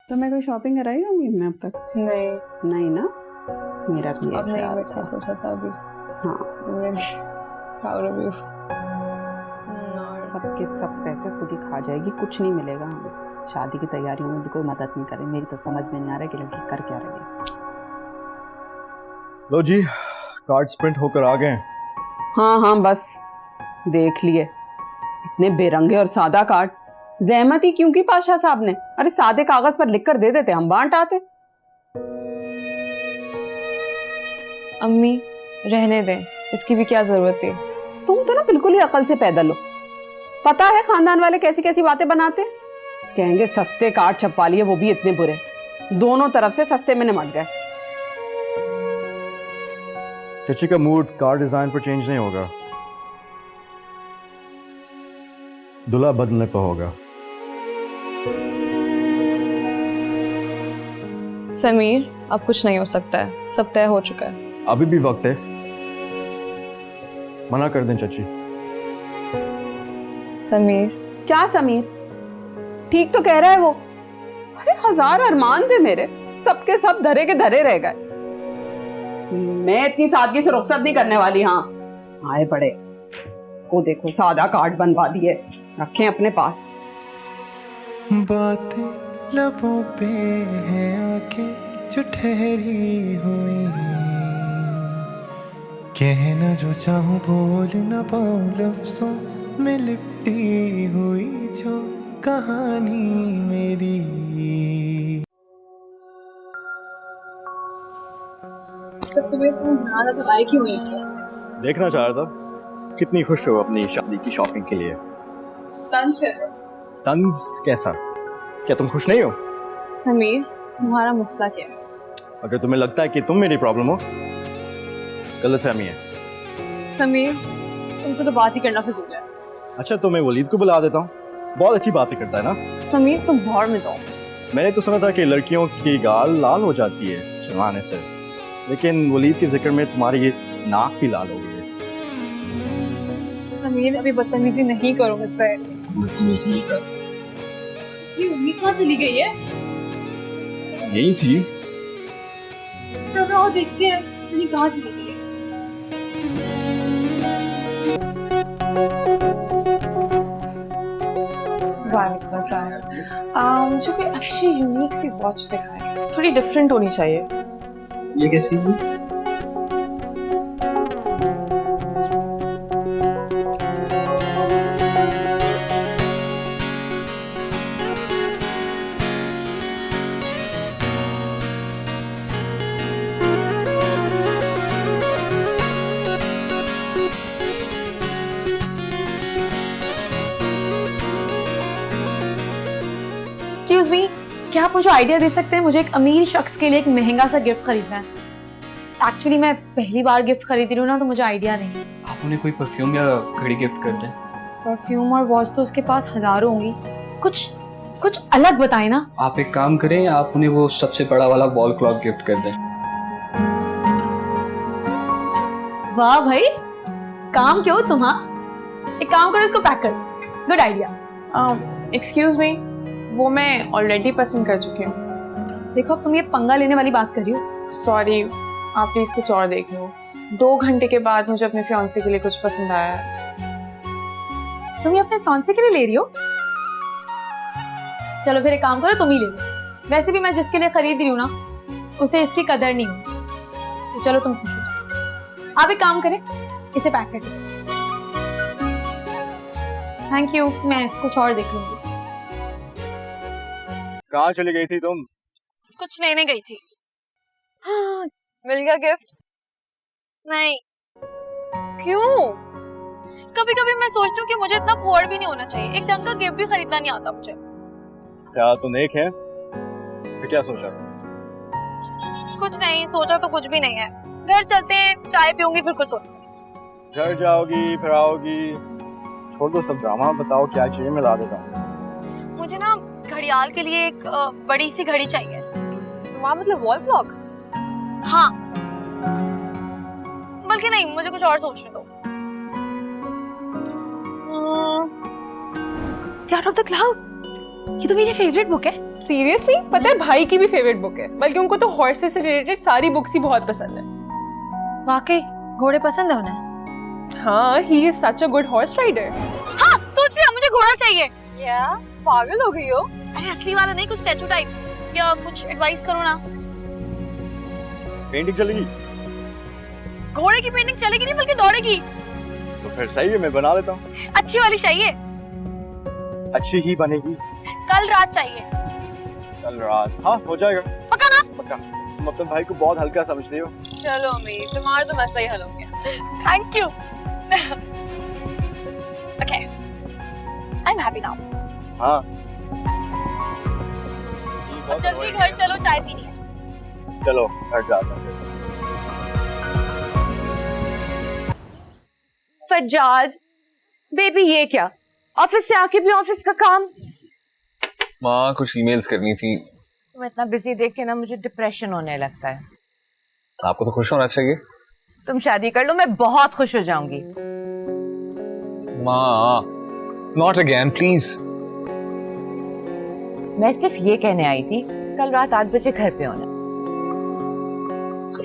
तो मैं कोई शॉपिंग कराई होंगी मैं अब तक? नहीं नहीं ना, मेरा भी अब नहीं ख्याल बैठा था। सोचा था अभी। हाँ, प्राउड ऑफ यू। सबके सब पैसे खुद ही खा जाएगी, कुछ नहीं मिलेगा हमें। शादी की तैयारियों में भी कोई मदद नहीं करे। मेरी तो समझ में नहीं आ रहा कि लड़की कर क्या रही है। लो जी, कार्ड्स प्रिंट होकर आ गए। हाँ बस देख लिए, इतने बेरंगे और सादा कार्ड। जहमत ही क्यों की पाशा साहब ने? अरे सादे कागज पर लिखकर दे देते, हम बांट आते। अम्मी रहने दें, इसकी भी क्या जरूरत है। तुम तो ना बिल्कुल ही अकल से पैदल हो। पता है खानदान वाले कैसी कैसी बातें बनाते हैं। कहेंगे सस्ते कार्ड छपवा लिए, वो भी इतने बुरे। दोनों तरफ से सस्ते में निमट गए। चची का मूड कार्ड डिजाइन पर चेंज नहीं होगा, दूल्हा बदलने पर होगा। समीर अब कुछ नहीं हो सकता है, सब तय हो चुका है। अभी भी वक्त है, मना कर दें चची। समीर क्या समीर? ठीक तो कह रहा है वो। अरे 1000 अरमान थे मेरे, सबके सब धरे के धरे रह गए। मैं इतनी सादगी से रुखसत नहीं करने वाली। हाँ आए बड़े को देखो, सादा कार्ड बनवा दिए, रखें अपने पास। बातें लबों पे है आके जो ठहरी हुई, कहना जो चाहूं बोल न पाऊं, लफ्जों में लिपटी हुई जो कहानी मेरी। तो तुम्हें ज़्यादा बताई क्यों हुई है? देखना चाह रहा था कितनी खुश हो अपनी शादी की शॉपिंग के लिए। तंज कैसा? क्या तुम खुश नहीं हो? समीर तुम्हारा मसला क्या है? अगर तुम्हें लगता है कि तुम मेरी प्रॉब्लम हो, गलतफहमी है। समीर तुमसे तो बात ही करना फिजूल है। अच्छा तो मैं वलीद को बुला देता हूँ, बहुत अच्छी बातें करता है ना। समीर तुम भाड़ में जाओ। मैंने तो सुना था कि लड़कियों की गाल लाल हो जाती है शर्माने से, लेकिन वलीद के जिक्र में तुम्हारी ये नाक भी लाल हो गई है। समीर अभी बदतमीजी नहीं करो मुझसे। ये उम्मीद कहाँ चली गई है? यही थी। चलो और देखते हैं इतनी कहाँ चली गई है। वालेकुम अस्सलाम। मुझे कोई अच्छी यूनिक सी वॉच दिखाए, थोड़ी डिफरेंट होनी चाहिए। ये कैसी है? एक्सक्यूज मी, क्या आप मुझे आइडिया दे सकते हैं? मुझे एक अमीर शख्स के लिए एक महंगा सा गिफ्ट खरीदना है। एक्चुअली मैं पहली बार गिफ्ट खरीद रही हूँ ना, तो मुझे आइडिया नहीं है। आप उन्हें कोई परफ्यूम या घड़ी गिफ्ट कर दें। परफ्यूम और वॉच तो उसके पास हजारों होंगी, कुछ कुछ अलग बताए ना। आप एक काम करें, आप उन्हें वो सबसे बड़ा वाला वॉल क्लॉक गिफ्ट कर दें। वाह भाई, काम क्यों तुम्हारा? एक काम करो, इसको पैक कर। Good idea. एक्सक्यूज मी, वो मैं ऑलरेडी पसंद कर चुकी हूँ। देखो अब तुम ये पंगा लेने वाली बात कर रही हो। सॉरी, आप प्लीज कुछ और देख लो। 2 घंटे के बाद मुझे अपने फियांसे के लिए कुछ पसंद आया है। तुम ये अपने फियांसे के लिए ले रही हो? चलो फिर एक काम करो, तुम ही ले लो। वैसे भी मैं जिसके लिए खरीद रही हूँ ना, उसे इसकी कदर नहीं होती। तो चलो तुम पूछो। आप एक काम करें, इसे पैक कर दो। थैंक यू, मैं कुछ और देख लूंगी। कहाँ चली गई थी तुम? कुछ लेने गई थी। हाँ, मिल गया गिफ्ट? नहीं। क्यों? कभी कभी मैं सोचती हूँ कि मुझे इतना पुअर भी नहीं होना चाहिए। एक ढंग का गिफ्ट भी खरीदना नहीं आता मुझे। क्या तो नेक है? फिर क्या सोचा? कुछ नहीं सोचा, तो कुछ भी नहीं है। घर चलते हैं, चाय पीऊंगी, फिर कुछ सोचूंगी। घर जाओगी फिर आओगी, छोड़ दो सब ड्रामा, बताओ क्या चाहिए, मैं ला देता हूँ। मुझे ना घड़ियाल के लिए एक बड़ी सी घड़ी चाहिए। वहाँ मतलब वॉल क्लॉक? हाँ, बल्कि नहीं, मुझे कुछ और सोचने दो। The art of the clouds, ये तो मेरी फेवरेट बुक है। सीरियसली पता है भाई की भी फेवरेट बुक है, बल्कि उनको तो हॉर्सेस से रिलेटेड सारी बुक्स ही बहुत पसंद है। वाकई घोड़े पसंद है उन्हें? हाँ, he is such a good horse rider. हाँ सोच लिया, मुझे घोड़ा चाहिए। क्या पागल हो गई हो? अरे असली वाला नहीं, कुछ स्टैचू टाइप। या कुछ एडवाइस करो ना। पेंटिंग चलेगी? घोड़े की पेंटिंग चलेगी नहीं बल्कि दौड़ेगी। तो फिर सही है, मैं बना लेता हूँ। अच्छी वाली चाहिए। अच्छी ही बनेगी। कल रात चाहिए। कल रात? हाँ हो जाएगा। पक्का ना? पक्का। तुम अपने भाई को बहुत हल्का समझ रही हो। चलो अमीर, तुम्हारा तो मसला ही हल हो गया। Thank you. Okay, I am happy now. हाँ अब जल्दी घर चलो, चाय पीनी है। चलो घर जाते हैं। फज्जाद बेबी, ये क्या ऑफिस से आके भी ऑफिस का काम? माँ कुछ ईमेल्स करनी थी। तुम इतना बिजी देख के ना मुझे डिप्रेशन होने लगता है। आपको तो खुश होना चाहिए। तुम शादी कर लो, मैं बहुत खुश हो जाऊंगी। माँ नॉट अगेन प्लीज। मैं सिर्फ ये कहने आई थी, कल रात 8 बजे घर पे होना।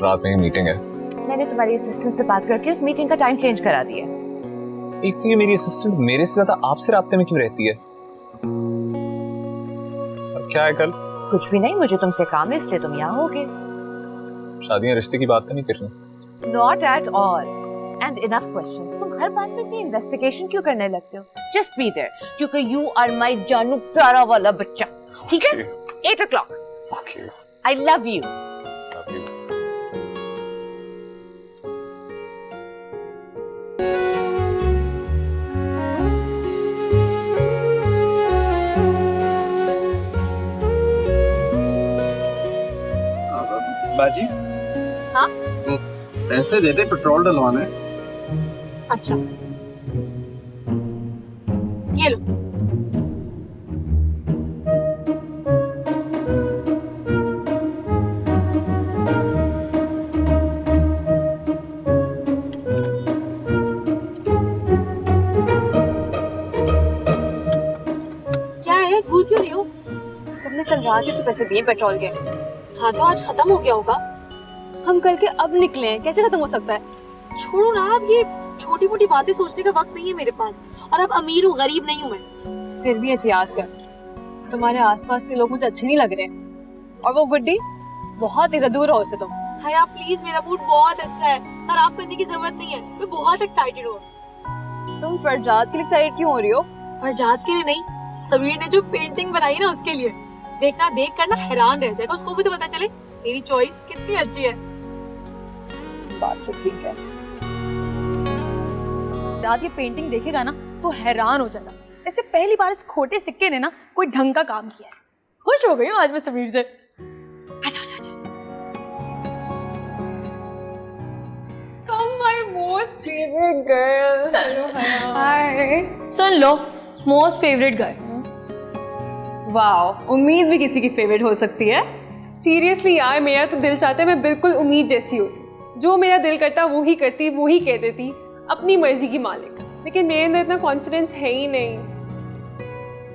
रात में ही मीटिंग है। मैंने तुम्हारी असिस्टेंट से बात करके उस मीटिंग का टाइम चेंज करा दिया। एक तो ये मेरी असिस्टेंट मेरे से ज्यादा आपसे राब्ते में क्यों रहती है? अब क्या है कल? कुछ भी नहीं, मुझे तुमसे काम है इसलिए तुम यहाँ होगे। शादियां रिश्ते की बात तो नहीं कर रही? Not at all and enough questions. तुम हर बात में इतनी इन्वेस्टिगेशन क्यों करने लगते हो? जस्ट बी देयर, क्योंकि यू आर माय जानू प्यारा वाला बच्चा। ठीक है? 8 o'clock। Okay, I love you. Love you. बाजी, हाँ? तो पैसे दे दे, पेट्रोल डलवाना है। अच्छा ये लो। क्या है, घूर क्यों रही हो? तुमने कल रात से पैसे दिए पेट्रोल के। हाँ तो आज खत्म हो गया होगा। हम कल के अब निकले हैं, कैसे खत्म हो सकता है? छोड़ो ना, अब ये छोटी मोटी बातें सोचने का वक्त नहीं है मेरे पास। और अब अमीर हूँ, गरीब नहीं हूँ मैं। फिर भी एहतियात कर, तुम्हारे आसपास के लोग मुझे अच्छे नहीं लग रहे। और वो गुड्डी बहुत ही दूर हो उससे तुम। हया प्लीज, मेरा मूड बहुत अच्छा है, खराब करने की जरूरत नहीं है। मैं बहुत एक्साइटेड हूँ। तुम फरजाद के लिए एक्साइटेड क्यों हो रही हो? फरजाद के लिए नहीं, समीर ने जो पेंटिंग बनाई ना उसके लिए। देखना, देख कर ना हैरान रह जाएगा, उसको भी तो पता चले मेरी चॉइस कितनी अच्छी है। बात तो ठीक है। दाद ये पेंटिंग देखेगा ना तो हैरान हो जाएगा। ऐसे पहली बार इस खोटे सिक्के ने ना कोई ढंग का काम किया है। खुश हो गई हूँ आज मैं समीर से। अच्छा अच्छा अच्छा। Come my most favorite girl. Hello हया। Hi. सुन लो, मोस्ट फेवरेट गर्ल। वाओ, उम्मीद भी किसी की फेवरेट हो सकती है। सीरियसली यार, मेरा तो दिल चाहता है मैं बिल्कुल उम्मीद जैसी होती, जो मेरा दिल करता वो ही करती, वो ही कह देती, अपनी मर्जी की मालिक। लेकिन मेरे अंदर इतना कॉन्फिडेंस है ही नहीं।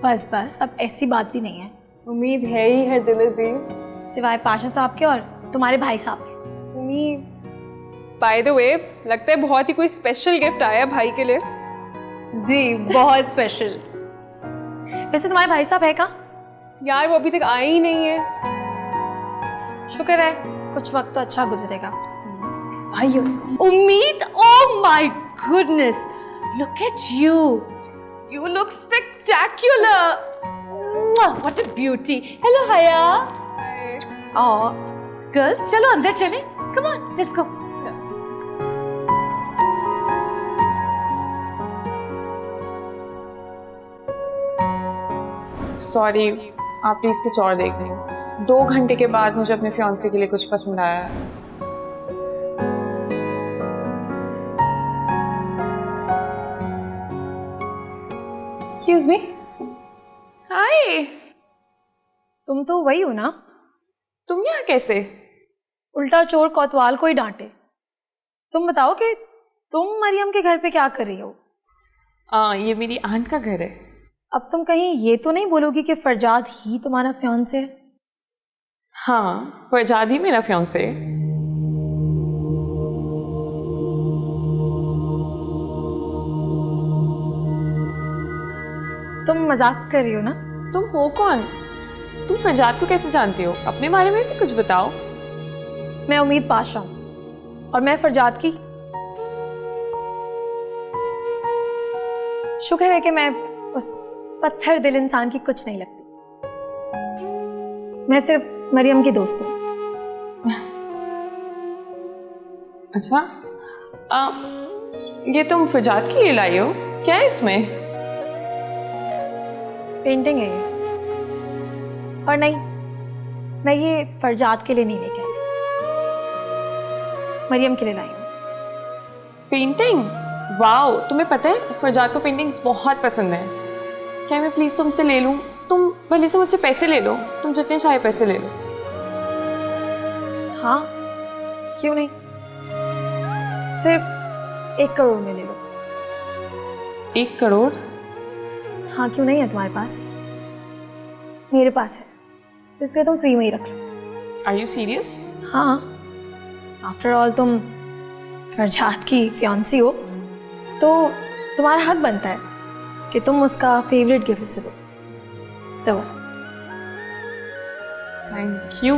बस बस, अब ऐसी बात भी नहीं है। उम्मीद है ही है दिल अजीज, सिवाय पाशा साहब के और तुम्हारे भाई साहब के। उम्मीद। बाय द वे, लगता है बहुत ही कोई स्पेशल गिफ्ट आया भाई के लिए। जी बहुत स्पेशल। वैसे तुम्हारे भाई साहब है कहाँ? यार वो अभी तक आए ही नहीं है। शुक्र है, कुछ वक्त तो अच्छा गुजरेगा। भाई है उसका। उम्मीद, oh my goodness, look at you, you look spectacular. What a beauty. Hello हया। ओह गर्ल्स, चलो अंदर चलें। Come on, let's go. Sorry, आप प्लीज कुछ और देख लें। 2 घंटे के बाद मुझे अपने फियांसे के लिए कुछ पसंद आया है। Excuse me. हाय, तुम तो वही हो ना, तुम यहाँ कैसे? उल्टा चोर कोतवाल को ही डांटे। तुम बताओ कि तुम मरियम के घर पे क्या कर रही हो? ये मेरी आंट का घर है। अब तुम कहीं ये तो नहीं बोलोगी कि फरजाद ही तुम्हारा फियांसे है? हाँ, फरजाद ही मेरा फियांसे है। तुम मजाक कर रही हो ना? तुम हो कौन? तुम फरजाद को कैसे जानती हो? अपने बारे में भी कुछ बताओ। मैं उम्मीद पाशा हूं और मैं फरजाद की। शुक्र है कि मैं उस पत्थर दिल इंसान की कुछ नहीं लगती। मैं सिर्फ मरियम की दोस्त हूँ। अच्छा, ये तुम फरजाद के लिए लाई हो? क्या है इसमें? पेंटिंग है ये। और नहीं, मैं ये फरजाद के लिए नहीं लेके आई, मरियम के लिए लाई हूँ। पेंटिंग? वाओ, तुम्हें पता है फरजाद को पेंटिंग्स बहुत पसंद है। क्या मैं प्लीज तुमसे ले लूं? तुम भले से मुझसे पैसे ले लो, तुम जितने चाहे पैसे ले लो। हाँ, क्यों नहीं? सिर्फ 1 करोड़ में ले लो। 1 करोड़? हाँ, क्यों नहीं है तुम्हारे पास? मेरे पास है, तो इसलिए तुम फ्री में ही रख लो। Are you serious? हाँ, आफ्टर ऑल तुम फरजाद की फियांसी हो, तो तुम्हारा हक बनता है कि तुम उसका फेवरेट गिफ्ट उसे दो। Thank you.